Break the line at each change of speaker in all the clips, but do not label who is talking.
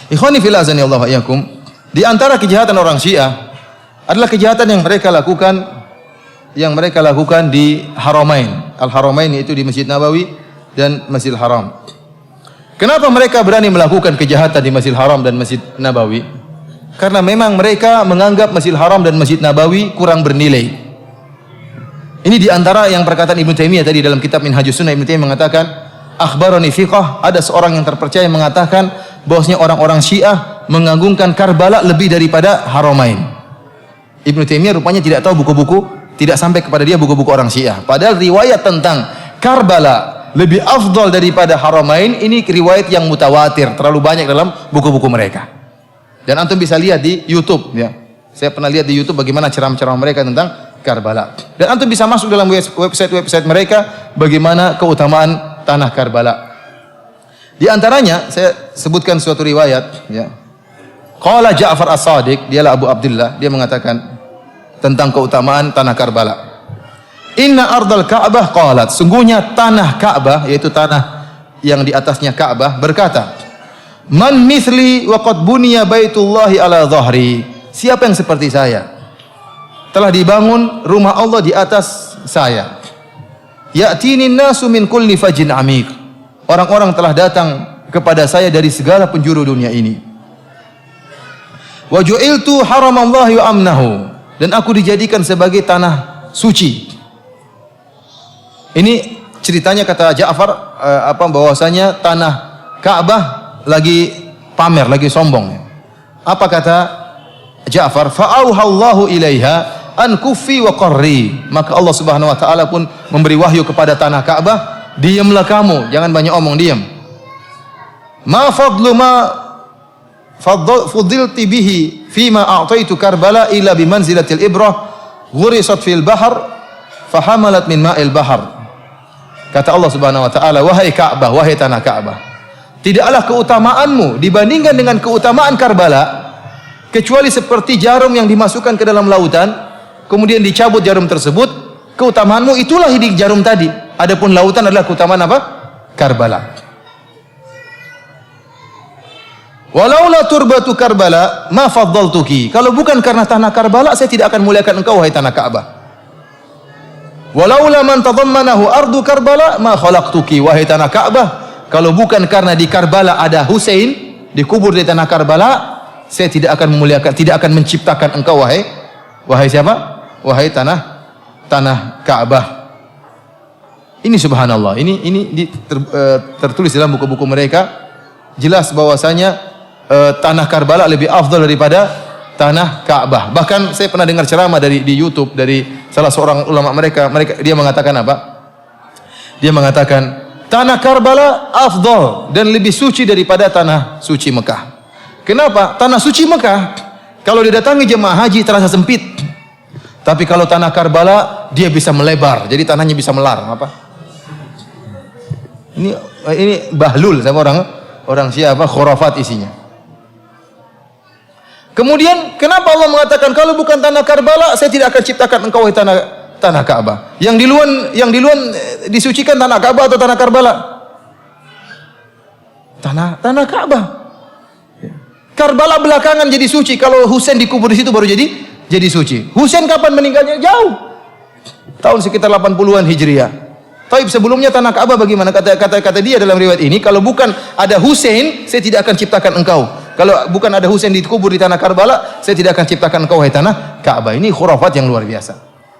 Ikhwani fillah azanillahu wa iyyakum, di antara kejahatan orang Syiah adalah kejahatan yang mereka lakukan di Haramain. Al-Haramain itu di Masjid Nabawi dan Masjidil Haram. Kenapa mereka berani melakukan kejahatan di Masjidil Haram dan Masjid Nabawi? Karena memang mereka menganggap Masjidil Haram dan Masjid Nabawi kurang bernilai. Ini di antara yang perkataan Ibnu Taimiyah tadi dalam kitab Minhajus Sunnah. Ibnu Taimiyah mengatakan, akhbarani thiqah, ada seorang yang terpercaya mengatakan bahwasanya orang-orang Syiah mengagungkan Karbala lebih daripada Haramain. Ibnu Taimiyah rupanya tidak tahu buku-buku, tidak sampai kepada dia buku-buku orang Syiah. Padahal riwayat tentang Karbala lebih afdal daripada Haramain ini riwayat yang mutawatir, terlalu banyak dalam buku-buku mereka. Dan antum bisa lihat di YouTube ya. Saya pernah lihat di YouTube bagaimana ceramah-ceramah mereka tentang Karbala. Dan antum bisa masuk dalam website mereka bagaimana keutamaan tanah Karbala. Di antaranya saya sebutkan suatu riwayat ya. Qala Ja'far As-Shadiq, dialah Abu Abdullah, dia mengatakan tentang keutamaan tanah Karbala. Inna ardal Ka'bah qalat, sungguhnya tanah Ka'bah, yaitu tanah yang di atasnya Ka'bah, berkata, man mithli wa qad buniya baitullahi ala dhahri. Siapa yang seperti saya? Telah dibangun rumah Allah di atas saya. Ya'tini nasu min kulli fajin amiq. Orang-orang telah datang kepada saya dari segala penjuru dunia ini. Wa ju'iltu haramallahi wa amnahu. Dan aku dijadikan sebagai tanah suci. Ini ceritanya kata Ja'far bahwasanya tanah Ka'bah lagi pamer, lagi sombong. Apa kata Ja'far? Fa'auhallahu ilaiha an kufi wa qarri. Maka Allah Subhanahu wa taala pun memberi wahyu kepada tanah Ka'bah, diamlah kamu, jangan banyak omong, diam. Ma fadlu ma fudilti bihi fima a'taitu Karbala illa bimanzilatil ibrah ghurisat fil bahr fahamalat min ma'il bahr. Kata Allah Subhanahu wa taala, wahai Ka'bah, wahai tanah Ka'bah, tidaklah keutamaanmu dibandingkan dengan keutamaan Karbala kecuali seperti jarum yang dimasukkan ke dalam lautan, kemudian dicabut jarum tersebut, keutamaanmu itulah di jarum tadi. Adapun lautan adalah keutamaan apa? Karbala. Walaula turbatu Karbala ma faddaltuki. Kalau bukan karena tanah Karbala, saya tidak akan muliakan engkau wahai tanah Ka'bah. Walaula man tadammanahu ardu Karbala ma khalaqtuki. Wahai tanah Ka'bah, kalau bukan karena di Karbala ada Husain dikubur di tanah Karbala, saya tidak akan memuliakan, tidak akan menciptakan engkau wahai siapa? Wahai tanah Ka'bah. Ini subhanallah. Ini tertulis dalam buku-buku mereka, jelas bahwasanya tanah Karbala lebih afdal daripada tanah Ka'bah. Bahkan saya pernah dengar ceramah di YouTube dari salah seorang ulama mereka dia mengatakan apa? Dia mengatakan tanah Karbala afdal dan lebih suci daripada tanah suci Mekah. Kenapa? Tanah suci Mekah kalau didatangi jemaah haji terasa sempit. Tapi kalau tanah Karbala dia bisa melebar, jadi tanahnya bisa melar. Apa? Ini bahlul sama orang siapa? Khurafat isinya. Kemudian kenapa Allah mengatakan kalau bukan tanah Karbala saya tidak akan ciptakan engkau wahai tanah Ka'bah. Yang di luar disucikan tanah Ka'bah atau tanah Karbala? Tanah Ka'bah. Karbala belakangan jadi suci. Kalau Husain dikubur di situ baru jadi suci. Husain kapan meninggalnya? Jauh. Tahun sekitar 80-an Hijriah. Taib sebelumnya tanah Ka'bah bagaimana? Kata dia dalam riwayat ini, kalau bukan ada Husain, saya tidak akan ciptakan engkau. Kalau bukan ada Husain dikubur di tanah Karbala, saya tidak akan ciptakan engkau wahai tanah Ka'bah. Ini khurafat yang luar biasa.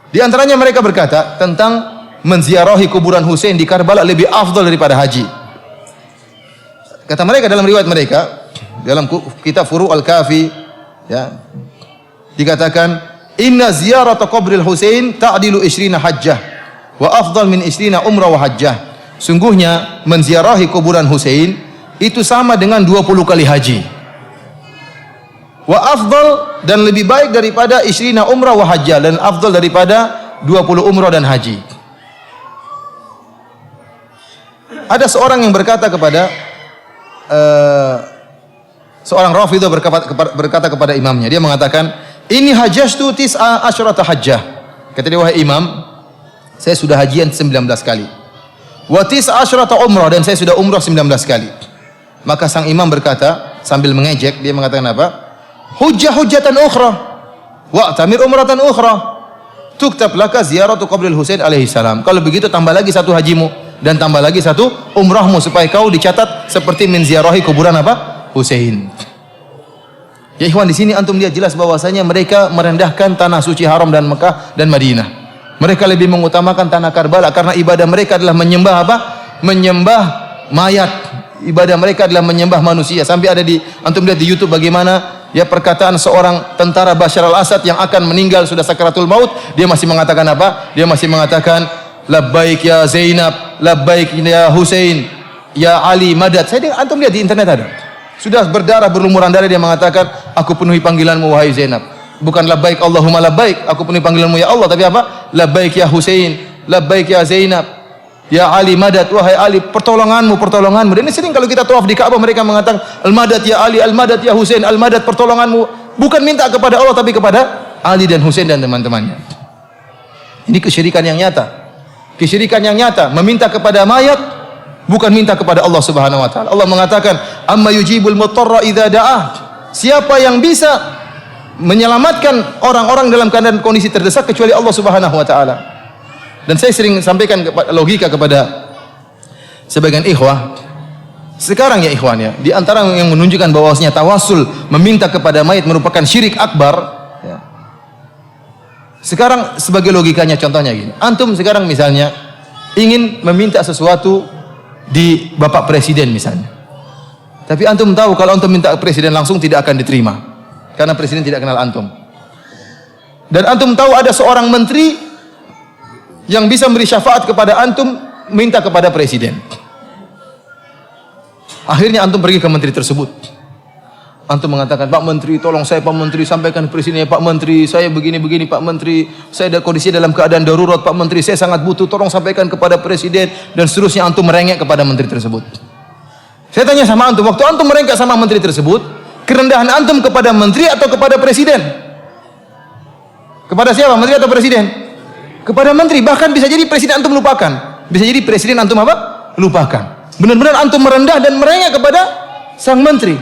Di antaranya mereka berkata tentang menziarahi kuburan Husain di Karbala lebih afdal daripada haji. Kata mereka dalam riwayat mereka, dalam kitab Furu' al-Kafi ya, dikatakan inna ziyarata qabril Husain ta'dilu 20 hajjah wa afdal min 20 umrah wa hajjah. Sungguhnya menziarahi kuburan Husain itu sama dengan 20 kali haji. Wa afdal, dan lebih baik daripada 20 umrah wa hajjah, dan afdal daripada 20 umrah dan haji. Ada seorang yang berkata kepada seorang Rafidhah berkata kepada imamnya, dia mengatakan, ini hajjatu tis'a asyrata hajjah. Kata dia, wahai imam, saya sudah hajian 19 kali. Wa tis'a asyrata umrah, dan saya sudah umrah 19 kali. Maka sang imam berkata, sambil mengejek, dia mengatakan apa? Hujjatan ukhra wa tamir umratan ukhra tuktab laka ziyaratu qabril Husain alaihi salam. Kalau begitu tambah lagi satu hajimu dan tambah lagi satu umrahmu supaya kau dicatat seperti menziarahi kuburan apa? Husain. Ya ikhwan, di sini antum lihat jelas bahwasanya mereka merendahkan tanah suci haram dan Mekah dan Madinah. Mereka lebih mengutamakan tanah Karbala karena ibadah mereka adalah menyembah apa? Menyembah mayat. Ibadah mereka adalah menyembah manusia. Sampai ada di antum lihat di YouTube bagaimana ya perkataan seorang tentara Bashar al-Assad yang akan meninggal sudah sakaratul maut, dia masih mengatakan apa? Dia masih mengatakan labbaik ya Zainab, labbaik ya Husain, ya Ali madad. Antum lihat di internet ada. Sudah berdarah berlumuran darah dia mengatakan, aku penuhi panggilanmu wahai Zainab. Bukan labbaik Allahumma labbaik, aku penuhi panggilanmu ya Allah, tapi apa? Labbaik ya Husain, labbaik ya Zainab, ya Ali madad, wahai Ali pertolonganmu, pertolonganmu. Dan ini sering kalau kita tawaf di Ka'bah mereka mengatakan al-madad ya Ali, al-madad ya Husain, al-madad pertolonganmu. Bukan minta kepada Allah tapi kepada Ali dan Husain dan teman-temannya. Ini kesyirikan yang nyata. Kesyirikan yang nyata, meminta kepada mayat bukan minta kepada Allah Subhanahu wa taala. Allah mengatakan, "Amma yujibul mutarra idza da'ah." Siapa yang bisa menyelamatkan orang-orang dalam keadaan kondisi terdesak kecuali Allah Subhanahu wa taala. Dan saya sering sampaikan logika kepada sebagian ikhwah. Sekarang ya ikhwan ya, di antara yang menunjukkan bahwasanya tawassul meminta kepada mayat merupakan syirik akbar ya. Sekarang sebagai logikanya contohnya gini. Antum sekarang misalnya ingin meminta sesuatu di Bapak Presiden misalnya. Tapi antum tahu kalau antum minta presiden langsung tidak akan diterima. Karena presiden tidak kenal antum. Dan antum tahu ada seorang menteri yang bisa memberi syafaat kepada antum minta kepada presiden. Akhirnya antum pergi ke menteri tersebut. Antum mengatakan, "Pak Menteri, tolong saya Pak Menteri sampaikan ke presiden, Pak Menteri, saya begini-begini Pak Menteri, saya ada kondisi dalam keadaan darurat Pak Menteri, saya sangat butuh, tolong sampaikan kepada presiden," dan seterusnya antum merengek kepada menteri tersebut. Saya tanya sama antum, waktu antum merengek sama menteri tersebut, kerendahan antum kepada menteri atau kepada presiden? Kepada siapa? Menteri atau presiden? Kepada menteri. Bahkan bisa jadi presiden antum lupakan. Bisa jadi presiden antum apa? Lupakan. Benar-benar antum merendah dan merengek kepada sang menteri.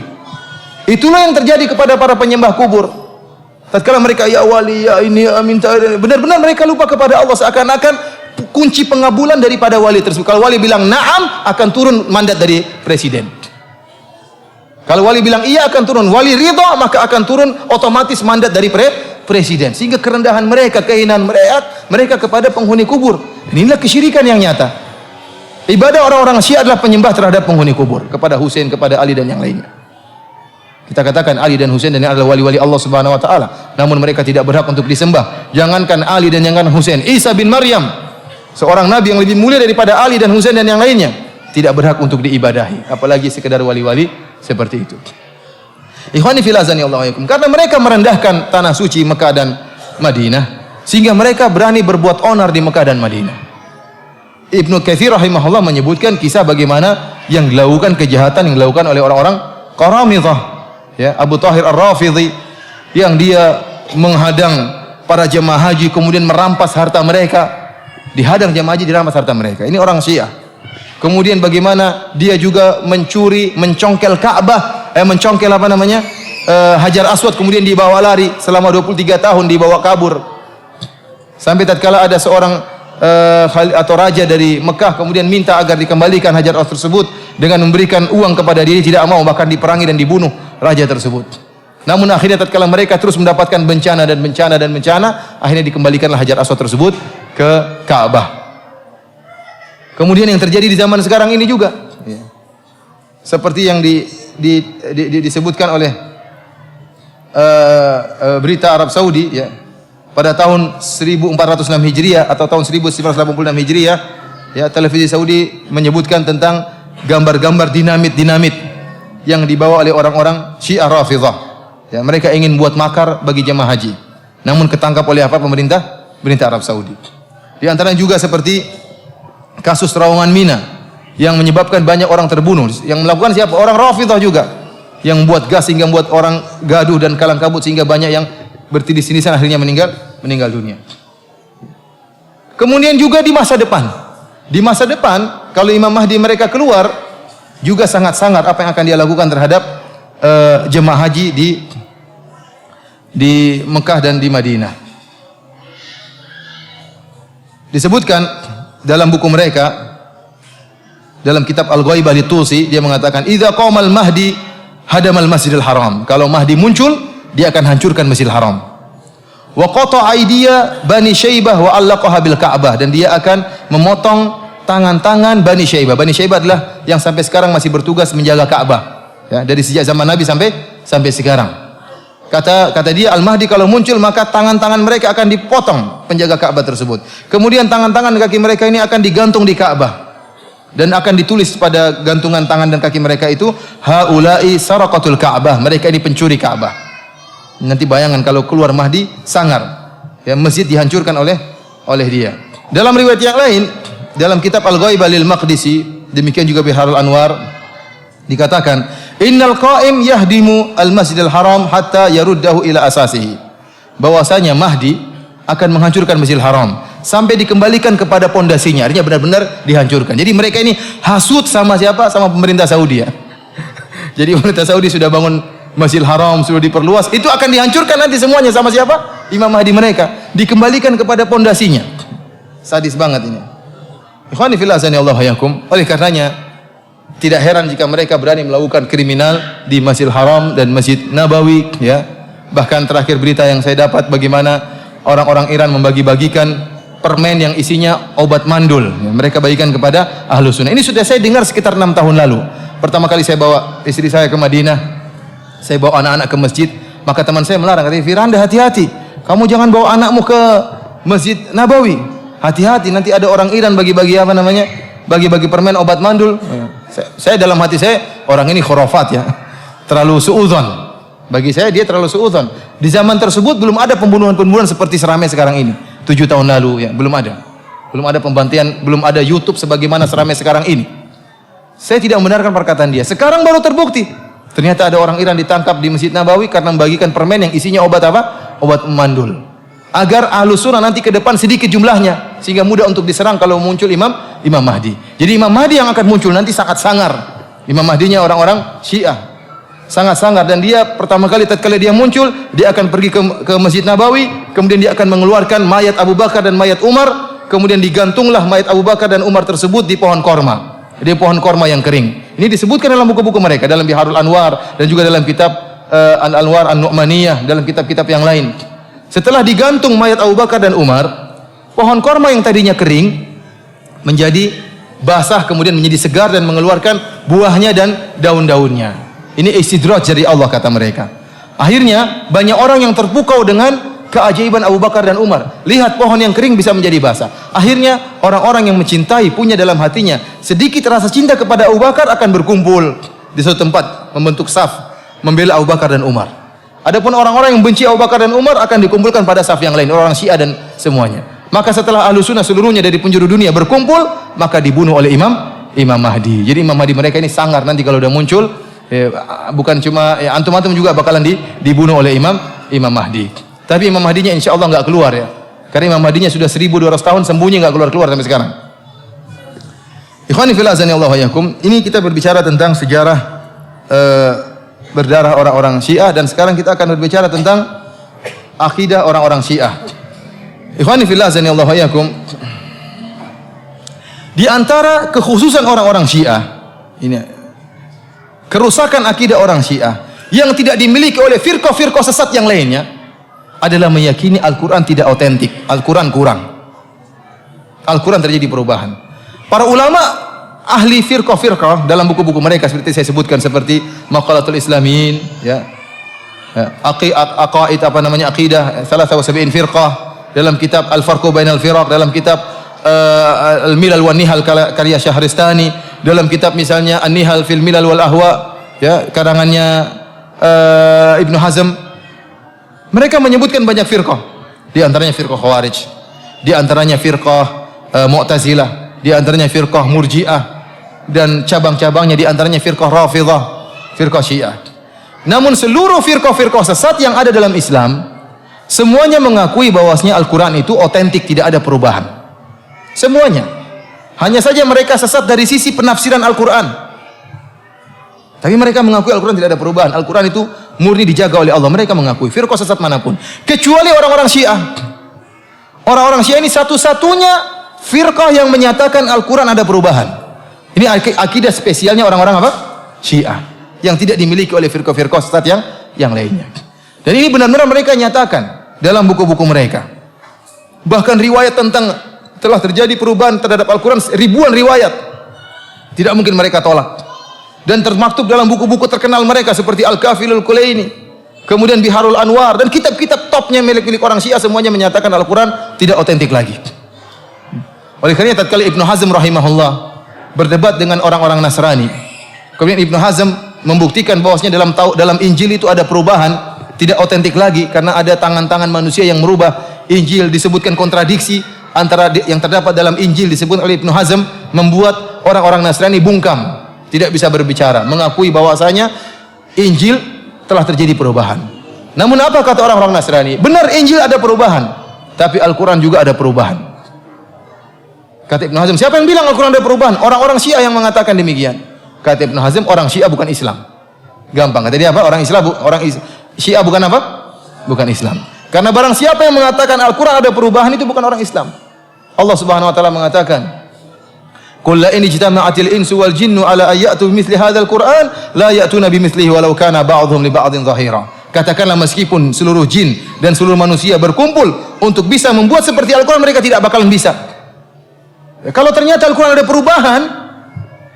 Itulah yang terjadi kepada para penyembah kubur. Tatkala mereka ya wali, ya ini, ya minta, benar-benar mereka lupa kepada Allah, seakan-akan kunci pengabulan daripada wali tersebut. Kalau wali bilang na'am, akan turun mandat dari presiden. Kalau wali bilang iya, akan turun. Wali ridha, maka akan turun otomatis mandat dari presiden. Sehingga kerendahan mereka, kehinaan mereka kepada penghuni kubur. Inilah kesyirikan yang nyata. Ibadah orang-orang Syiah adalah penyembah terhadap penghuni kubur, kepada Husain, kepada Ali dan yang lainnya. Kita katakan Ali dan Husain dan ini adalah wali-wali Allah Subhanahu wa taala, namun mereka tidak berhak untuk disembah. Jangankan Ali dan jangankan Husain, Isa bin Maryam, seorang nabi yang lebih mulia daripada Ali dan Husain dan yang lainnya, tidak berhak untuk diibadahi, apalagi sekedar wali-wali seperti itu. Ikhwani fil azani Allah alaikum. Karena mereka merendahkan tanah suci Mekah dan Madinah, sehingga mereka berani berbuat onar di Mekah dan Madinah. Ibnu Katsir rahimahullah menyebutkan kisah bagaimana yang dilakukan kejahatan yang dilakukan oleh orang-orang Qaramidhah. Ya, Abu Tahir Ar-Rafidhi yang dia menghadang para jemaah haji kemudian merampas harta mereka, dihadang jemaah haji dirampas harta mereka. Ini orang Syiah. Kemudian bagaimana dia juga mencuri, mencongkel Ka'bah, mencongkel apa namanya? Hajar Aswad, kemudian dibawa lari selama 23 tahun dibawa kabur. Sampai tatkala ada seorang atau raja dari Mekah kemudian minta agar dikembalikan Hajar Aswad tersebut dengan memberikan uang kepada diri, tidak mau, bahkan diperangi dan dibunuh raja tersebut. Namun akhirnya tatkala mereka terus mendapatkan bencana dan bencana dan bencana, akhirnya dikembalikanlah Hajar Aswad tersebut ke Ka'bah. Kemudian yang terjadi di zaman sekarang ini juga ya, seperti yang disebutkan oleh berita Arab Saudi ya, pada tahun 1406 Hijriah atau tahun 1986 Hijriah ya, televisi Saudi menyebutkan tentang gambar-gambar dinamit yang dibawa oleh orang-orang Syiah Rafidhah. Ya, mereka ingin buat makar bagi jemaah haji. Namun ketangkap oleh apa? Pemerintah Arab Saudi. Di antaranya juga seperti kasus terowongan Mina yang menyebabkan banyak orang terbunuh. Yang melakukan siapa? Orang Rafidhah juga. Yang membuat gas sehingga membuat orang gaduh dan kalang kabut sehingga banyak yang bertindis-tindisan akhirnya meninggal dunia. Kemudian juga di masa depan. Di masa depan kalau Imam Mahdi mereka keluar, juga sangat-sangat apa yang akan dia lakukan terhadap jemaah haji di Mekah dan di Madinah. Disebutkan dalam buku mereka, dalam kitab Al-Ghaibah Lit-Tusi, dia mengatakan idza qamal mahdi hadamal masjidil haram. Kalau Mahdi muncul, dia akan hancurkan Masjidil Haram. Wa qata aidiya Bani Syaibah wa allaqaha bil Ka'bah, dan dia akan memotong tangan-tangan Bani Syaibah. Bani Syaibah adalah yang sampai sekarang masih bertugas menjaga Ka'bah. Ya, dari sejak zaman Nabi sampai sekarang. Kata dia, Al-Mahdi kalau muncul maka tangan-tangan mereka akan dipotong, penjaga Ka'bah tersebut. Kemudian tangan-tangan kaki mereka ini akan digantung di Ka'bah. Dan akan ditulis pada gantungan tangan dan kaki mereka itu, haula'i saraqatul Ka'bah, mereka ini pencuri Ka'bah. Nanti bayangan kalau keluar Mahdi, sangar. Ya, masjid dihancurkan oleh dia. Dalam riwayat yang lain, dalam kitab Al-Ghaibah lil Maqdisi, demikian juga Biharul Anwar, dikatakan, innal qa'im yahdimu al-Masjidil Haram hatta yaruddahu ila asasihi. Bahwasanya Mahdi akan menghancurkan Masjidil Haram sampai dikembalikan kepada pondasinya. Artinya benar-benar dihancurkan. Jadi mereka ini hasut sama siapa? Sama pemerintah Saudi ya. Jadi pemerintah Saudi sudah bangun Masjidil Haram, sudah diperluas, itu akan dihancurkan nanti semuanya sama siapa? Imam Mahdi mereka. Dikembalikan kepada pondasinya. Sadis banget ini. Ikhwani fillah azanillahu wa iyyakum. Oleh karenanya tidak heran jika mereka berani melakukan kriminal di Masjidil Haram dan Masjid Nabawi, ya. Bahkan terakhir berita yang saya dapat bagaimana orang-orang Iran membagi-bagikan permen yang isinya obat mandul. Ya, mereka bagikan kepada ahlu sunnah. Ini sudah saya dengar sekitar 6 tahun lalu. Pertama kali saya bawa istri saya ke Madinah, saya bawa anak-anak ke masjid, maka teman saya melarang, katanya, Firanda, hati-hati, kamu jangan bawa anakmu ke Masjid Nabawi. Hati-hati, nanti ada orang Iran bagi-bagi apa namanya, bagi-bagi permen obat mandul. Saya dalam hati saya, orang ini khurafat ya, terlalu suudzon. Bagi saya dia terlalu suudzon. Di zaman tersebut belum ada pembunuhan-pembunuhan seperti seramai sekarang ini. 7 tahun lalu ya, belum ada pembantian, belum ada YouTube sebagaimana seramai sekarang ini. Saya tidak membenarkan perkataan dia. Sekarang baru terbukti. Ternyata ada orang Iran ditangkap di Masjid Nabawi karena membagikan permen yang isinya obat apa? Obat mandul. Agar Ahlus Sunnah nanti ke depan sedikit jumlahnya, sehingga mudah untuk diserang kalau muncul Imam Mahdi. Jadi Imam Mahdi yang akan muncul nanti sangat sangar. Imam Mahdinya orang-orang Syiah. Sangat sangar, dan dia pertama kali tatkala dia muncul, dia akan pergi ke Masjid Nabawi, kemudian dia akan mengeluarkan mayat Abu Bakar dan mayat Umar, kemudian digantunglah mayat Abu Bakar dan Umar tersebut di pohon korma. Di pohon korma yang kering. Ini disebutkan dalam buku-buku mereka, dalam Biharul Anwar dan juga dalam kitab Al-Anwar An-Nu'maniyah, dalam kitab-kitab yang lain. Setelah digantung mayat Abu Bakar dan Umar, pohon korma yang tadinya kering menjadi basah, kemudian menjadi segar dan mengeluarkan buahnya dan daun-daunnya. Ini istidraj dari Allah, kata mereka. Akhirnya banyak orang yang terpukau dengan keajaiban Abu Bakar dan Umar. Lihat pohon yang kering bisa menjadi basah. Akhirnya orang-orang yang mencintai, punya dalam hatinya sedikit rasa cinta kepada Abu Bakar, akan berkumpul di suatu tempat, membentuk saf, membela Abu Bakar dan Umar. Adapun orang-orang yang benci Abu Bakar dan Umar akan dikumpulkan pada saf yang lain, orang Syiah dan semuanya. Maka setelah Ahlus Sunnah seluruhnya dari penjuru dunia berkumpul, maka dibunuh oleh Imam Mahdi. Jadi Imam Mahdi mereka ini sangar, nanti kalau udah muncul, bukan cuma antum-antum juga bakalan dibunuh oleh Imam Mahdi. Tapi Imam Mahdinya insya Allah nggak keluar ya, karena Imam Mahdinya sudah 1200 tahun sembunyi, nggak keluar sampai sekarang. Ikhwani fillah azanillahu wa iyyakum. Ini kita berbicara tentang sejarah berdarah orang-orang Syiah, dan sekarang kita akan berbicara tentang akidah orang-orang Syiah. Ikhwani fillah azanillahu wa iyyakum. Di antara kekhususan orang-orang Syiah ini, kerusakan akidah orang Syiah yang tidak dimiliki oleh firqah-firqah sesat yang lainnya adalah meyakini Al-Quran tidak otentik. Al-Quran kurang. Al-Quran terjadi perubahan. Para ulama ahli firqah-firqah dalam buku-buku mereka seperti saya sebutkan, seperti Maqalatul Islamin, ya, aqaid apa namanya, aqidah 73 firqah, dalam kitab Al-Farqu Bainal Firaq, dalam kitab Al-Milal wan Nihal karya Syahristani, dalam kitab misalnya An-Nihal fil Milal wal Ahwa, ya, karangannya Ibnu Hazm. Mereka menyebutkan banyak firqah, di antaranya firqah Khawarij, di antaranya firqah Mu'tazilah, di antaranya firqah Murji'ah, dan cabang-cabangnya di antaranya firqah Rafidhah, firqah Syiah. Namun seluruh firqah-firqah sesat yang ada dalam Islam semuanya mengakui bahwasanya Al-Quran itu otentik, tidak ada perubahan. Semuanya. Hanya saja mereka sesat dari sisi penafsiran Al-Quran. Tapi mereka mengakui Al-Quran tidak ada perubahan. Al-Quran itu murni dijaga oleh Allah. Mereka mengakui firqah sesat manapun. Kecuali orang-orang Syiah. Orang-orang Syiah ini satu-satunya firqah yang menyatakan Al-Quran ada perubahan. Ini akidah spesialnya orang-orang apa? Syiah. Yang tidak dimiliki oleh firqah-firqah sesat yang lainnya. Dan ini benar-benar mereka nyatakan dalam buku-buku mereka. Bahkan riwayat tentang telah terjadi perubahan terhadap Al-Quran, ribuan riwayat. Tidak mungkin mereka tolak. Dan termaktub dalam buku-buku terkenal mereka seperti Al-Kafilul Kulaini, kemudian Biharul Anwar, dan kitab-kitab topnya milik orang Syiah semuanya menyatakan Al-Quran tidak otentik lagi. Oleh karena tatkala Ibnu Hazm rahimahullah berdebat dengan orang-orang Nasrani, kemudian Ibnu Hazm membuktikan bahwasanya dalam Injil itu ada perubahan, tidak otentik lagi karena ada tangan-tangan manusia yang merubah Injil. Disebutkan kontradiksi antara yang terdapat dalam Injil disebut oleh Ibnu Hazm, membuat orang-orang Nasrani bungkam, tidak bisa berbicara, mengakui bahwasanya Injil telah terjadi perubahan. Namun apa kata orang-orang Nasrani? Benar, Injil ada perubahan, tapi Al-Quran juga ada perubahan. Kata Ibnu Hazm, siapa yang bilang Al-Quran ada perubahan? Orang-orang Syiah yang mengatakan demikian. Kata Ibnu Hazm, orang Syiah bukan Islam. Gampang, kata dia apa? Orang Syiah bukan apa? Bukan Islam. Karena barang siapa yang mengatakan Al-Quran ada perubahan, itu bukan orang Islam. Allah Subhanahu wa taala mengatakan, "Qul la in ijtama'atil insu wal jinnu ala ay ya'tu bimithli hadzal Qur'an la ya'tuna bimithlihi walau kana ba'dhum li ba'dhin dhahira." Katakanlah, meskipun seluruh jin dan seluruh manusia berkumpul untuk bisa membuat seperti Al-Quran, mereka tidak bakalan bisa. Kalau ternyata Al-Quran ada perubahan,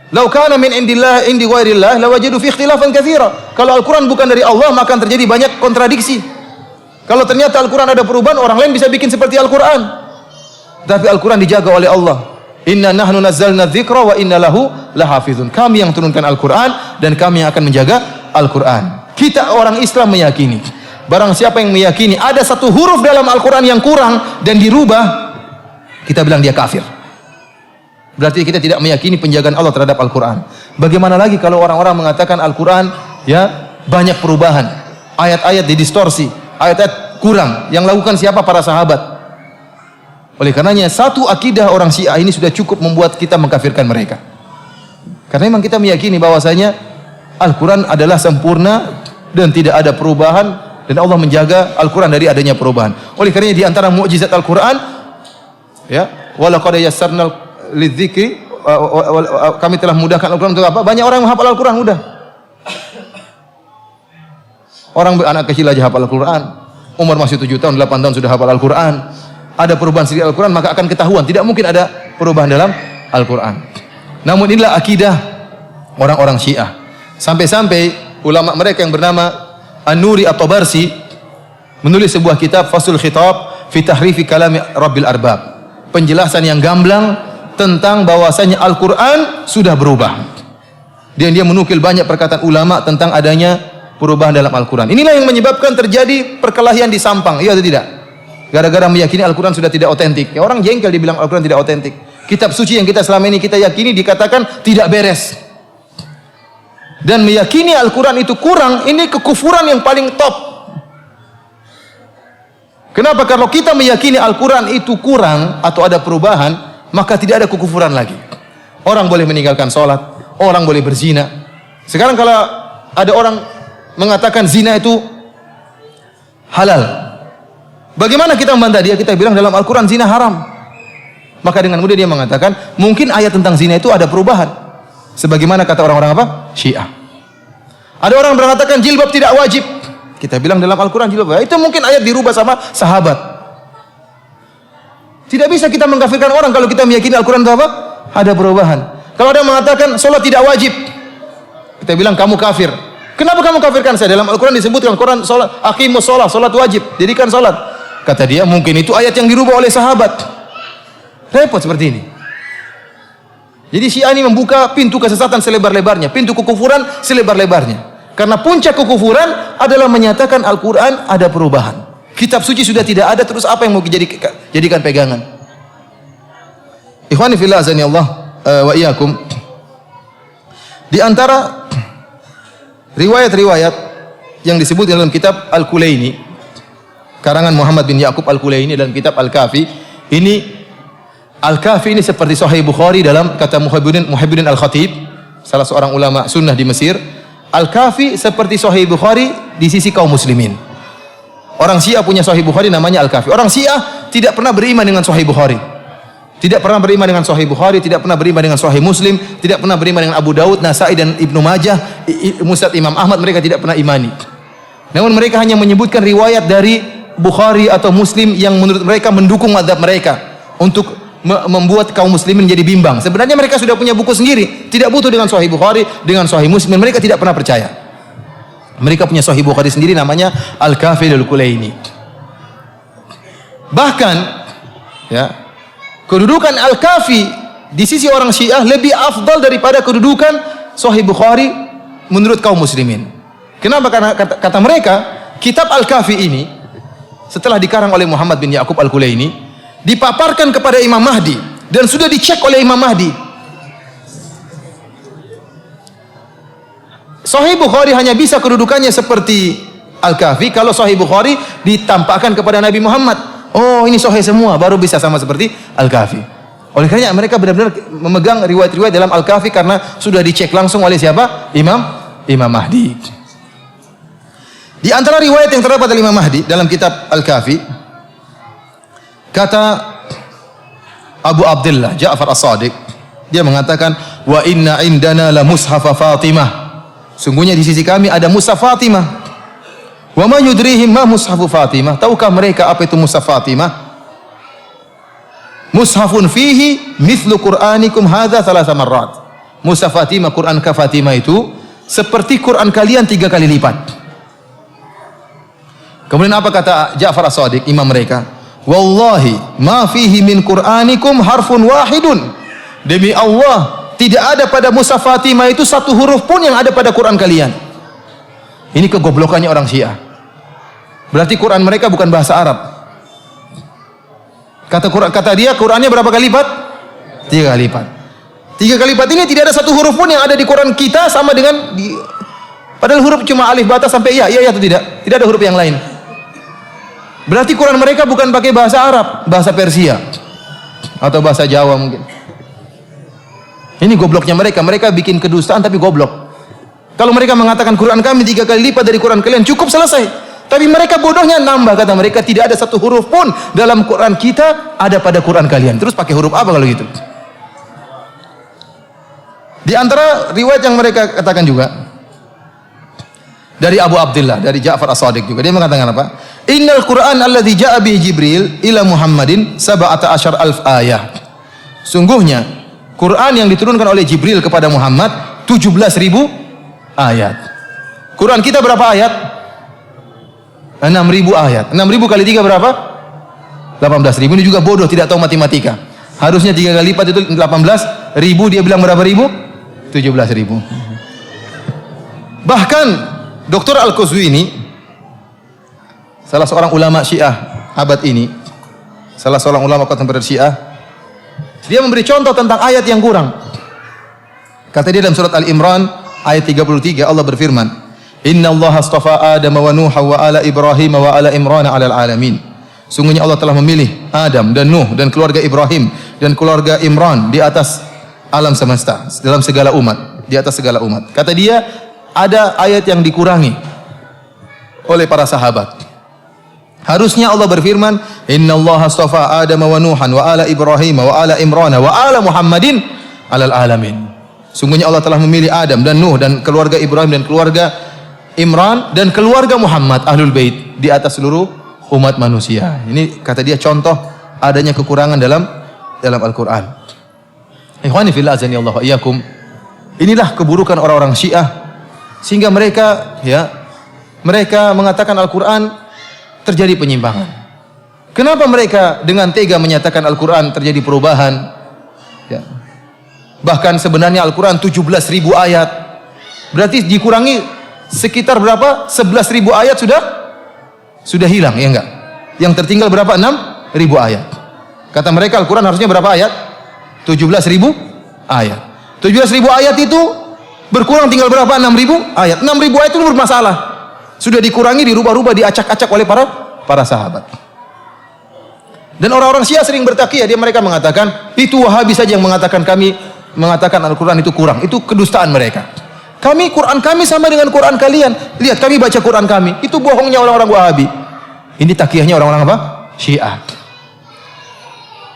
law kana min indillah indi ghairillah lawajadu fi ikhtilafan katsira. Kalau Al-Quran bukan dari Allah, maka akan terjadi banyak kontradiksi. Kalau ternyata Al-Quran ada perubahan, orang lain bisa bikin seperti Al-Quran. Tapi Al-Quran dijaga oleh Allah. Inna nahnu nazzalna dzikra wa inna lahu lahafizun. Kami yang turunkan Al-Quran dan kami yang akan menjaga Al-Quran. Kita orang Islam meyakini, barang siapa yang meyakini ada satu huruf dalam Al-Quran yang kurang dan dirubah, kita bilang dia kafir. Berarti kita tidak meyakini penjagaan Allah terhadap Al-Quran. Bagaimana lagi kalau orang-orang mengatakan Al-Quran ya banyak perubahan, ayat-ayat didistorsi, ayat-ayat kurang, yang lakukan siapa? Para sahabat. Oleh karenanya satu akidah orang Syiah ini sudah cukup membuat kita mengkafirkan mereka. Karena memang kita meyakini bahwasanya Al-Quran adalah sempurna dan tidak ada perubahan, dan Allah menjaga Al-Quran dari adanya perubahan. Oleh karenanya di antara mukjizat Al-Quran, ya, walaqad yassarnal lidzikri, kami telah mudahkan Al-Quran untuk apa? Banyak orang yang menghafal Al-Quran mudah. Orang anak kecil aja hafal Al-Quran, umur masih 7 tahun, 8 tahun sudah hafal Al-Quran. Ada perubahan sedikit Al-Quran, maka akan ketahuan. Tidak mungkin ada perubahan dalam Al-Quran. Namun inilah akidah orang-orang Syiah. Sampai-sampai ulama mereka yang bernama An-Nuri At-Tabarsi menulis sebuah kitab Faslul Khitab fi Tahrifi Kalami Rabbil Arbab. Penjelasan yang gamblang tentang bahwasanya Al-Quran sudah berubah. Dan dia menukil banyak perkataan ulama tentang adanya perubahan dalam Al-Quran. Inilah yang menyebabkan terjadi perkelahian di Sampang, iya atau tidak? Gara-gara meyakini Al-Quran sudah tidak otentik. Ya, orang jengkel dibilang Al-Quran tidak otentik. Kitab suci yang kita selama ini kita yakini dikatakan tidak beres. Dan meyakini Al-Quran itu kurang, ini kekufuran yang paling top. Kenapa? Kalau kita meyakini Al-Quran itu kurang atau ada perubahan, maka tidak ada kekufuran lagi. Orang boleh meninggalkan sholat, orang boleh berzina. Sekarang kalau ada orang mengatakan zina itu halal, bagaimana kita membantah dia? Kita bilang dalam Al-Quran zina haram. Maka dengan mudah dia mengatakan mungkin ayat tentang zina itu ada perubahan, sebagaimana kata orang-orang apa? Syiah. Ada orang mengatakan jilbab tidak wajib. Kita bilang dalam Al-Quran jilbab, itu mungkin ayat dirubah sama sahabat. Tidak bisa kita mengkafirkan orang kalau kita meyakini Al-Quran itu apa? Ada perubahan. Kalau ada yang mengatakan sholat tidak wajib, kita bilang kamu kafir. Kenapa kamu kafirkan saya? Dalam Al-Quran disebutkan Quran sholat, aqimus sholat, sholat wajib, dirikan sholat. Kata dia mungkin itu ayat yang dirubah oleh sahabat. Repot seperti ini. Jadi Syiah ini membuka pintu kesesatan selebar-lebarnya, pintu kekufuran selebar-lebarnya. Karena puncak kekufuran adalah menyatakan Al-Quran ada perubahan. Kitab suci sudah tidak ada, terus apa yang mau dijadikan pegangan? Ikhwani fillah azani Allah wa iyyakum. Di antara riwayat-riwayat yang disebut dalam kitab Al-Kulaini, karangan Muhammad bin Ya'qub Al-Kulaini dalam kitab Al-Kafi, ini Al-Kafi ini seperti Sahih Bukhari dalam kata Muhyiddin Al-Khatib, salah seorang ulama sunnah di Mesir. Al-Kafi seperti Sahih Bukhari di sisi kaum muslimin. Orang Syiah punya Sahih Bukhari namanya Al-Kafi. Orang Syiah tidak pernah beriman dengan Sahih Bukhari. Tidak pernah beriman dengan Sahih Bukhari, tidak pernah beriman dengan Sahih Muslim, tidak pernah beriman dengan Abu Daud, Nasai dan Ibnu Majah, Musnad Imam Ahmad, mereka tidak pernah imani. Namun mereka hanya menyebutkan riwayat dari Bukhari atau Muslim yang menurut mereka mendukung mazhab mereka untuk membuat kaum muslimin jadi bimbang. Sebenarnya mereka sudah punya buku sendiri, tidak butuh dengan Sahih Bukhari, dengan Sahih Muslim, mereka tidak pernah percaya. Mereka punya Sahih Bukhari sendiri namanya Al-Kafi Al-Kulaini. Bahkan ya, kedudukan Al-Kafi di sisi orang Syiah lebih afdal daripada kedudukan Sahih Bukhari menurut kaum muslimin. Kenapa? Karena kata mereka, kitab Al-Kafi ini setelah dikarang oleh Muhammad bin Ya'qub Al-Kulaini, dipaparkan kepada Imam Mahdi dan sudah dicek oleh Imam Mahdi. Sahih Bukhari hanya bisa kedudukannya seperti Al-Kafi kalau Sahih Bukhari ditampakkan kepada Nabi Muhammad. Oh, ini sahih semua, baru bisa sama seperti Al-Kafi. Oleh karena mereka benar-benar memegang riwayat-riwayat dalam Al-Kafi karena sudah dicek langsung oleh siapa? Imam Mahdi. Di antara riwayat yang terdapat dari Imam Mahdi dalam kitab Al-Kafi, kata Abu Abdullah Ja'far As-Sadiq, dia mengatakan, wa inna indana la mushaf Fatimah. Sungguhnya di sisi kami ada mushaf Fatimah. Wa ma yudrihim ma mushafu Fatimah. Tahukah mereka apa itu mushaf Fatimah? Mushafun fihi mithlu Qur'anikum hadza thalatha marrat. Mushaf Fatimah, Quran ka Fatimah itu seperti Quran kalian 3 kali lipat. Kemudian apa kata Ja'far As-Sadiq, imam mereka? Wallahi ma fihi min Qur'anikum harfun wahidun. Demi Allah, tidak ada pada mushaf Fatimah itu satu huruf pun yang ada pada Quran kalian. Ini kegoblokannya orang Syiah. Berarti Quran mereka bukan bahasa Arab. Kata dia, Qurannya berapa kali lipat? 3 kali lipat. 3 kali lipat ini tidak ada satu huruf pun yang ada di Quran kita sama dengan padahal huruf cuma alif bata sampai iya atau tidak? Tidak ada huruf yang lain. Berarti Quran mereka bukan pakai bahasa Arab, bahasa Persia atau bahasa Jawa mungkin. Ini gobloknya mereka. Mereka bikin kedustaan tapi goblok. Kalau mereka mengatakan Quran kami 3 kali lipat dari Quran kalian, cukup selesai. Tapi mereka bodohnya nambah, kata mereka tidak ada satu huruf pun dalam Quran kita ada pada Quran kalian. Terus pakai huruf apa kalau gitu? Di antara riwayat yang mereka katakan juga dari Abu Abdullah, dari Ja'far As-Sadiq juga, dia mengatakan apa? Innal Qur'an alladzi ja'a bihi Jibril ila Muhammadin 17,000 ayah. Sungguhnya Quran yang diturunkan oleh Jibril kepada Muhammad 17.000 ayat. Quran kita berapa ayat? 6.000 ayat. 6.000 kali 3 berapa? 18.000. Ini juga bodoh, tidak tahu matematika. Harusnya 3 kali lipat itu 18.000, dia bilang berapa ribu? 17.000. Bahkan Dr. Al-Qazwini, salah seorang ulama Syiah abad ini, salah seorang ulama kontemporer Syiah, dia memberi contoh tentang ayat yang kurang. Kata dia dalam surat Al-Imran ayat 33, Allah berfirman, Inna Allah astafa Adam wa Nuh wa ala Ibrahim wa ala Imran ala alamin. Sungguhnya Allah telah memilih Adam dan Nuh dan keluarga Ibrahim dan keluarga Imran di atas alam semesta, dalam segala umat, di atas segala umat. Kata dia, ada ayat yang dikurangi oleh para sahabat. Harusnya Allah berfirman, Inna Allah astafa Adam wa Nuhan wa ala Ibrahim wa ala Imran wa ala Muhammadin alal alamin. Sungguhnya Allah telah memilih Adam dan Nuh dan keluarga Ibrahim dan keluarga Imran dan keluarga Muhammad Ahlul Bait di atas seluruh umat manusia. Ini kata dia contoh adanya kekurangan dalam Al-Qur'an. Ikhwani fillah azani Allah wa iyyakum. Inilah keburukan orang-orang Syiah sehingga mereka mengatakan Al-Qur'an terjadi penyimpangan. Kenapa mereka dengan tega menyatakan Al-Qur'an terjadi perubahan? Ya. Bahkan sebenarnya Al-Quran 17.000 ayat. Berarti dikurangi sekitar berapa? 11.000 ayat sudah hilang, ya enggak? Yang tertinggal berapa? 6.000 ayat. Kata mereka Al-Quran harusnya berapa ayat? 17.000 ayat. 17.000 ayat itu berkurang tinggal berapa? 6.000 ayat. 6.000 ayat itu bermasalah. Sudah dikurangi, dirubah-rubah, diacak-acak oleh para sahabat. Dan orang-orang Syiah sering bertakiyah, mereka mengatakan itu Wahabi saja yang mengatakan Al-Quran itu kurang. Itu kedustaan mereka. Quran kami sama dengan Quran kalian. Lihat kami baca Quran kami. Itu bohongnya orang-orang Wahabi. Ini takiyahnya orang-orang apa? Syiah.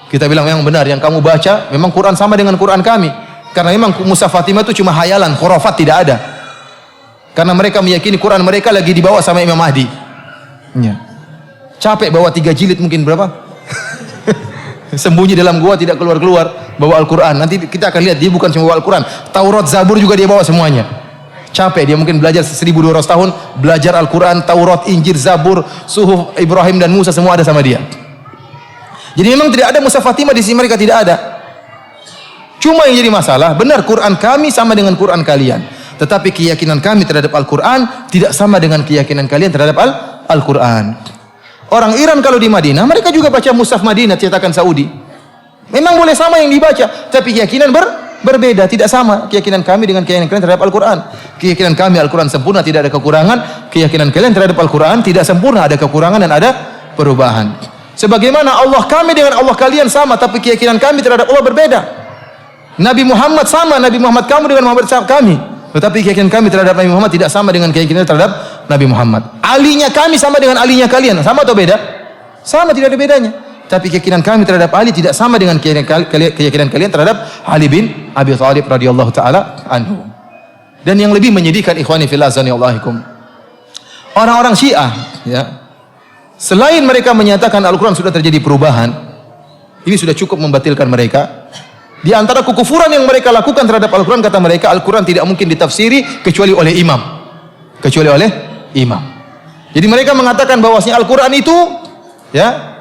Kita bilang yang benar, yang kamu baca memang Quran sama dengan Quran kami. Karena memang Mushaf Fatimah itu cuma hayalan, khurafat tidak ada. Karena mereka meyakini Quran mereka lagi dibawa sama Imam Mahdi. Ya. Capek bawa 3 jilid mungkin berapa? Sembunyi dalam gua tidak keluar-keluar bawa Al-Quran. Nanti kita akan lihat dia bukan cuma bawa Al-Quran, Taurat, Zabur juga dia bawa semuanya. Capek dia mungkin belajar 1200 tahun belajar Al-Quran, Taurat, Injil, Zabur, Suhuf Ibrahim dan Musa semua ada sama dia. Jadi memang tidak ada Mushaf Fatimah di sini, mereka tidak ada. Cuma yang jadi masalah, benar Quran kami sama dengan Quran kalian, tetapi keyakinan kami terhadap Al-Quran tidak sama dengan keyakinan kalian terhadap Al-Quran. Orang Iran kalau di Madinah, mereka juga baca Mushaf Madinah cetakan Saudi. Memang boleh sama yang dibaca, tapi keyakinan berbeda, tidak sama keyakinan kami dengan keyakinan kalian terhadap Al-Quran. Keyakinan kami Al-Quran sempurna, tidak ada kekurangan. Keyakinan kalian terhadap Al-Quran tidak sempurna, ada kekurangan dan ada perubahan. Sebagaimana Allah kami dengan Allah kalian sama, tapi keyakinan kami terhadap Allah berbeda. Nabi Muhammad sama, Nabi Muhammad kamu dengan Muhammad kami, tetapi keyakinan kami terhadap Nabi Muhammad tidak sama dengan keyakinan terhadap Nabi Muhammad. Alinya kami sama dengan alinya kalian, sama atau beda? Sama, tidak ada bedanya. Tapi keyakinan kami terhadap Ali tidak sama dengan keyakinan kalian terhadap Ali bin Abi Thalib radhiyallahu taala anhu. Dan yang lebih menyedihkan, ikhwani fillah azanillahu, orang-orang Syiah, ya, selain mereka menyatakan Al-Quran sudah terjadi perubahan, ini sudah cukup membatalkan mereka. Di antara kekufuran yang mereka lakukan terhadap Al-Quran, kata mereka, Al-Quran tidak mungkin ditafsiri kecuali oleh imam. Kecuali oleh imam. Jadi mereka mengatakan bahwasanya Al-Quran itu, ya,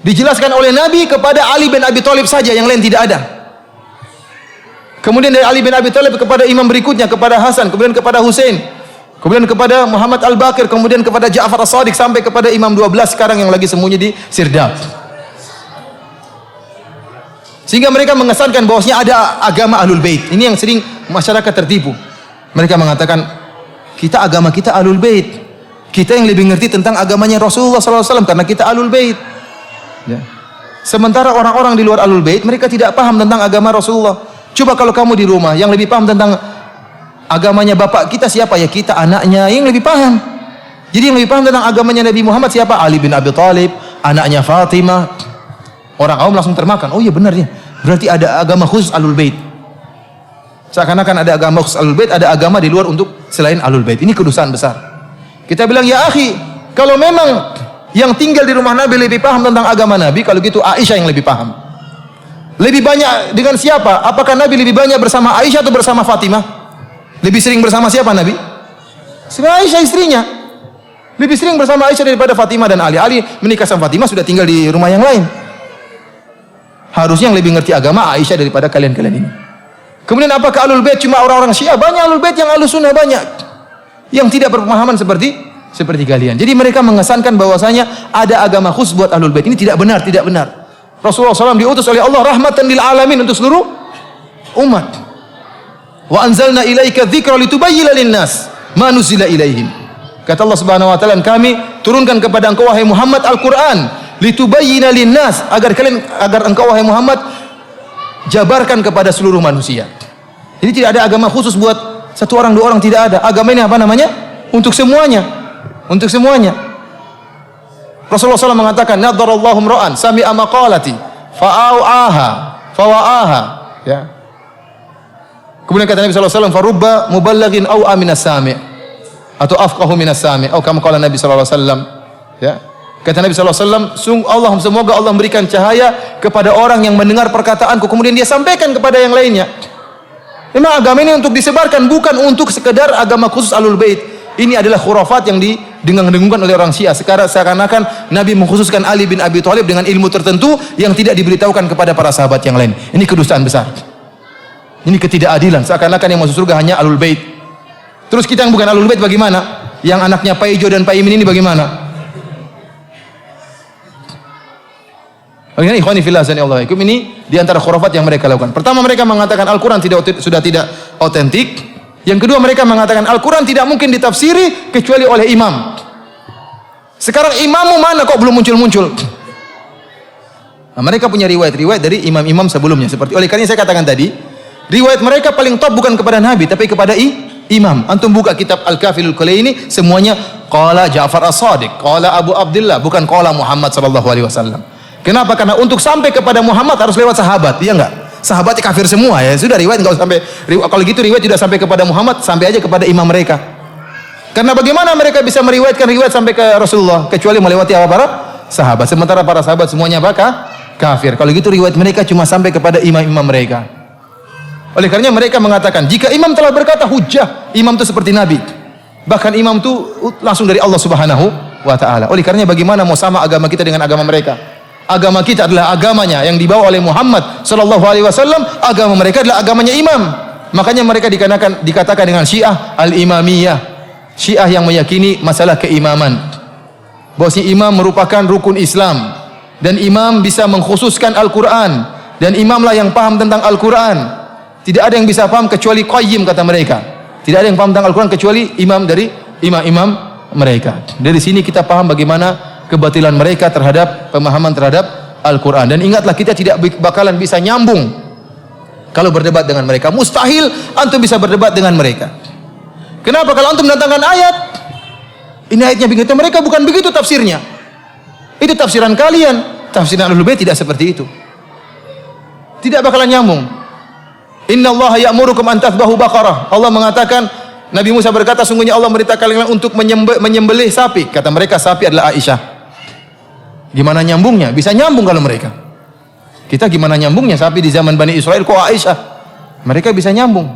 dijelaskan oleh Nabi kepada Ali bin Abi Thalib saja, yang lain tidak ada. Kemudian dari Ali bin Abi Thalib kepada imam berikutnya, kepada Hasan, kemudian kepada Husain, kemudian kepada Muhammad Al-Baqir, kemudian kepada Ja'far As-Sadiq, sampai kepada Imam 12 sekarang yang lagi sembunyi di Sirdab. Sehingga mereka mengesankan bahwasanya ada agama Ahlul Bait. Ini yang sering masyarakat tertipu. Mereka mengatakan, kita agama kita Ahlul Bait. Kita yang lebih ngerti tentang agamanya Rasulullah SAW karena kita Ahlul Bait. Ya. Sementara orang-orang di luar Ahlul Bait, mereka tidak paham tentang agama Rasulullah. Coba kalau kamu di rumah, yang lebih paham tentang agamanya bapak kita siapa? Ya kita anaknya yang lebih paham. Jadi yang lebih paham tentang agamanya Nabi Muhammad siapa? Ali bin Abi Thalib, anaknya Fatimah. Orang awam langsung termakan. Oh iya benar ya. Berarti ada agama khusus Ahlul Bait. Seakan-akan ada agama khusus Ahlul Bait, ada agama di luar untuk selain Ahlul Bait. Ini kedustaan besar. Kita bilang, ya akhi, kalau memang yang tinggal di rumah Nabi lebih paham tentang agama Nabi, kalau gitu Aisyah yang lebih paham. Lebih banyak dengan siapa? Apakah Nabi lebih banyak bersama Aisyah atau bersama Fatimah? Lebih sering bersama siapa Nabi? Sama Aisyah istrinya. Lebih sering bersama Aisyah daripada Fatimah dan Ali. Ali menikah sama Fatimah, sudah tinggal di rumah yang lain. Harusnya yang lebih ngerti agama Aisyah daripada kalian-kalian ini. Kemudian apakah Ahlul Bait cuma orang-orang Syiah? Banyak Ahlul Bait yang Ahlus Sunnah banyak. Yang tidak berpemahaman seperti kalian. Jadi mereka mengesankan bahwasanya ada agama khusus buat Ahlul Bait. Ini tidak benar, tidak benar. Rasulullah SAW diutus oleh Allah rahmatan lil alamin untuk seluruh umat. Wa anzalna ilaika dzikra litubayyana lin-nas ma nuzila ilaihim. Kata Allah Subhanahu wa taala, kami turunkan kepada engkau wahai Muhammad Al-Qur'an litubayyana lin-nas, agar engkau wahai Muhammad jabarkan kepada seluruh manusia. Jadi tidak ada agama khusus buat satu orang, dua orang, tidak ada. Agama ini apa namanya? Untuk semuanya. Untuk semuanya. Rasulullah SAW mengatakan, nadarallahu imra'an sami'a maqalati fa'au'aha fawa'aha. Ya. Kemudian kata Nabi SAW, farubba muballaghin au'a minas sami' atau afqahu minas sami', atau kama qala Nabi SAW. Ya. Kata Nabi SAW, semoga Allah memberikan cahaya kepada orang yang mendengar perkataanku, kemudian dia sampaikan kepada yang lainnya. Memang agama ini untuk disebarkan, bukan untuk sekedar agama khusus Ahlul Bait. Ini adalah khurafat yang didengung-dengungkan oleh orang Syiah. Sekarang seakan-akan Nabi mengkhususkan Ali bin Abi Thalib dengan ilmu tertentu yang tidak diberitahukan kepada para sahabat yang lain. Ini kedustaan besar. Ini ketidakadilan. Seakan-akan yang masuk surga hanya Ahlul Bait. Terus kita yang bukan Ahlul Bait bagaimana? Yang anaknya Pak Ijo dan Pak Imin ini bagaimana? Ikhwani fillah azanillahu wa ini di antara khurafat yang mereka lakukan. Pertama, mereka mengatakan Al-Quran sudah tidak otentik. Yang kedua, mereka mengatakan Al-Quran tidak mungkin ditafsiri kecuali oleh imam. Sekarang imammu mana kok belum muncul-muncul? Nah, mereka punya riwayat-riwayat dari imam-imam sebelumnya. Seperti oleh karena saya katakan tadi, Riwayat mereka paling top bukan kepada Nabi, tapi kepada imam. Antum buka kitab Al-Kafilul Kulaini, semuanya qala Ja'far As-Shadiq, qala Abu Abdullah, bukan qala Muhammad sallallahu alaihi wasallam. Kenapa? Karena untuk sampai kepada Muhammad harus lewat sahabat, iya enggak? Sahabatnya kafir semua ya. Sudah riwayat enggak usah sampai, kalau gitu riwayat tidak sampai kepada Muhammad, sampai aja kepada imam mereka. Karena bagaimana mereka bisa meriwayatkan riwayat sampai ke Rasulullah kecuali melewati apa? Para sahabat. Sementara para sahabat semuanya kafir. Kalau gitu riwayat mereka cuma sampai kepada imam-imam mereka. Oleh karenanya mereka mengatakan, jika imam telah berkata hujjah, imam itu seperti Nabi. Bahkan imam itu langsung dari Allah Subhanahu wa taala. Oleh karenanya bagaimana mau sama agama kita dengan agama mereka? Agama kita adalah agamanya yang dibawa oleh Muhammad sallallahu alaihi wasallam, agama mereka adalah agamanya imam. Makanya mereka dikatakan dengan Syiah al-Imamiyah. Syiah yang meyakini masalah keimaman. Bahwasanya imam merupakan rukun Islam dan imam bisa mengkhususkan Al-Qur'an dan imamlah yang paham tentang Al-Qur'an. Tidak ada yang bisa paham kecuali qayyim, kata mereka. Tidak ada yang paham tentang Al-Quran kecuali imam dari imam-imam mereka. Dari sini kita paham bagaimana kebatilan mereka terhadap pemahaman terhadap Al-Quran. Dan ingatlah, kita tidak bakalan bisa nyambung kalau berdebat dengan mereka. Mustahil antum bisa berdebat dengan mereka. Kenapa? Kalau antum mendatangkan ayat, ini ayatnya begitu, mereka bukan begitu tafsirnya. Itu tafsiran kalian. Tafsiran Ahlul Bait tidak seperti itu. Tidak bakalan nyambung. Inna Allah ya'murukum an tathbahu baqarah. Allah mengatakan, Nabi Musa berkata, sungguhnya Allah merintahkan kalian untuk menyembelih sapi. Kata mereka sapi adalah Aisyah. Gimana nyambungnya? Bisa nyambung kalau mereka. Kita gimana nyambungnya? Sapi di zaman Bani Israel kok Aisyah? Mereka bisa nyambung.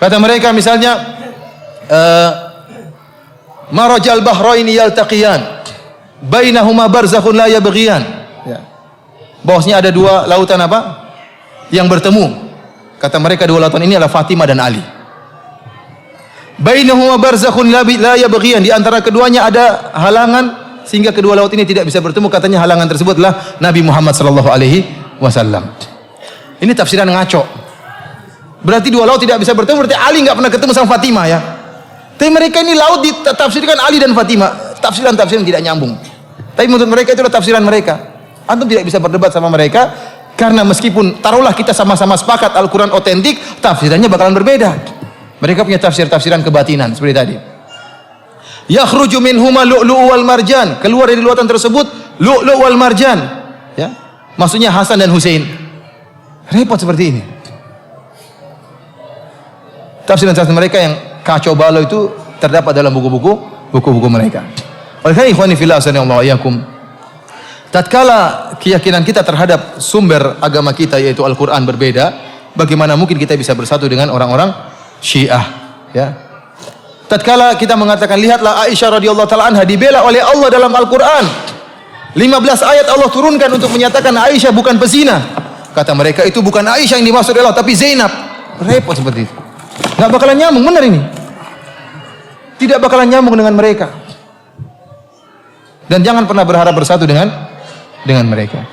Kata mereka misalnya, marajal bahraini yaltaqiyan, bainahuma barzakhun la yabghiyan. Ya. Bahwasanya ada dua lautan apa? Yang bertemu. Kata mereka dua lautan ini adalah Fatimah dan Ali. Bainahuma barzakhun la yabghiyan, di antara keduanya ada halangan sehingga kedua laut ini tidak bisa bertemu. Katanya halangan tersebutlah Nabi Muhammad sallallahu alaihi wasallam. Ini tafsiran ngaco. Berarti dua laut tidak bisa bertemu, berarti Ali enggak pernah ketemu sama Fatimah ya. Tapi mereka ini laut ditafsirkan Ali dan Fatimah. Tafsiran-tafsiran tidak nyambung. Tapi menurut mereka itu adalah tafsiran mereka. Antum tidak bisa berdebat sama mereka. Karena meskipun taruhlah kita sama-sama sepakat Al-Quran otentik, tafsirannya bakalan berbeda. Mereka punya tafsiran kebatinan seperti tadi. Yakhruju minhuma lu'lu'u wal marjan, keluar dari lautan tersebut lu'lu' wal marjan. Ya, maksudnya Hasan dan Husain. Repot seperti ini. Tafsiran mereka yang kacau balau itu terdapat dalam buku-buku mereka. Oleh karena ikhwani fillah sallallahu alaihi wasallam, tatkala keyakinan kita terhadap sumber agama kita yaitu Al-Quran berbeda, bagaimana mungkin kita bisa bersatu dengan orang-orang Syiah? Ya. Tatkala kita mengatakan, lihatlah Aisyah radhiyallahu taala anha dibela oleh Allah dalam Al-Quran. 15 ayat Allah turunkan untuk menyatakan Aisyah bukan pezina. Kata mereka, itu bukan Aisyah yang dimaksud Allah, tapi Zainab. Repot seperti itu. Nggak bakalan nyambung, benar ini. Tidak bakalan nyambung dengan mereka. Dan jangan pernah berharap bersatu dengan mereka.